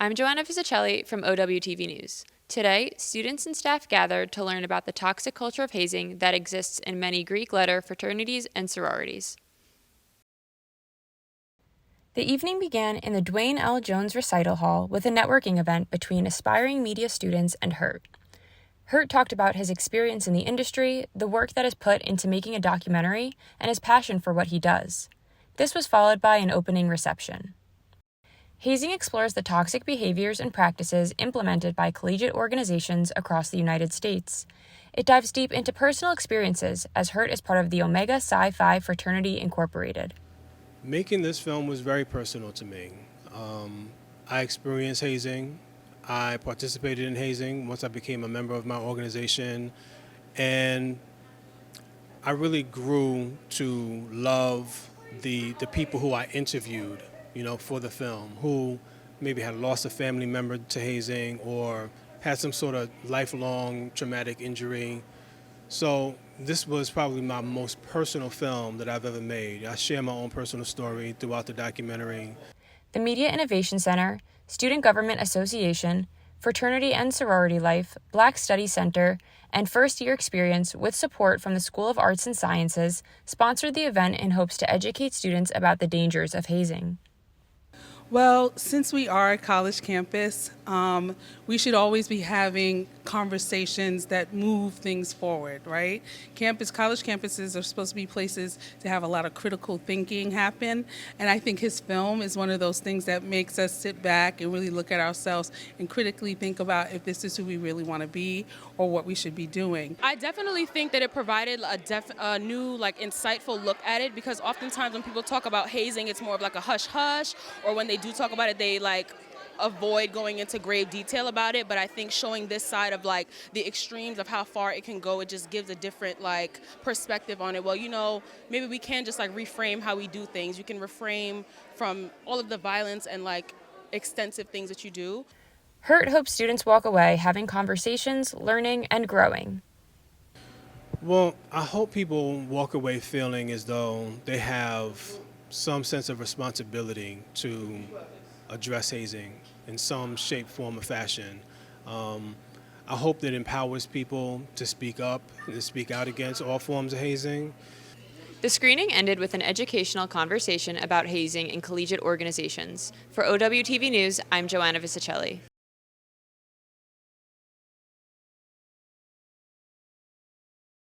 I'm Joanna Fisicelli from OWTV News. Today, students and staff gathered to learn about the toxic culture of hazing that exists in many Greek letter fraternities and sororities. The evening began in the Dwayne L. Jones Recital Hall with a networking event between aspiring media students and Hurt. Hurt talked about his experience in the industry, the work that is put into making a documentary, and his passion for what he does. This was followed by an opening reception. Hazing explores the toxic behaviors and practices implemented by collegiate organizations across the United States. It dives deep into personal experiences, as Hurt is part of the Omega Psi Phi Fraternity Incorporated. Making this film was very personal to me. I experienced hazing. I participated in hazing once I became a member of my organization, and I really grew to love the people who I interviewed, for the film, who maybe had lost a family member to hazing or had some sort of lifelong traumatic injury. So this was probably my most personal film that I've ever made. I share my own personal story throughout the documentary. The Media Innovation Center, Student Government Association, Fraternity and Sorority Life, Black Studies Center, and First Year Experience, with support from the School of Arts and Sciences, sponsored the event in hopes to educate students about the dangers of hazing. Well, since we are a college campus, we should always be having conversations that move things forward, right? College campuses are supposed to be places to have a lot of critical thinking happen, and I think his film is one of those things that makes us sit back and really look at ourselves and critically think about if this is who we really want to be or what we should be doing. I definitely think that it provided a new, insightful look at it, because oftentimes when people talk about hazing, it's more of like a hush-hush, or when they do talk about it, they avoid going into grave detail about it. But I think showing this side of the extremes of how far it can go, it just gives a different perspective on it. Well, maybe we can just reframe how we do things. You can reframe from all of the violence and extensive things that you do. Hurt hopes students walk away having conversations, learning, and growing. Well, I hope people walk away feeling as though they have some sense of responsibility to address hazing in some shape, form, or fashion. I hope that empowers people to speak up and to speak out against all forms of hazing. The screening ended with an educational conversation about hazing in collegiate organizations. For OWTV News, I'm Joanna Fisicelli.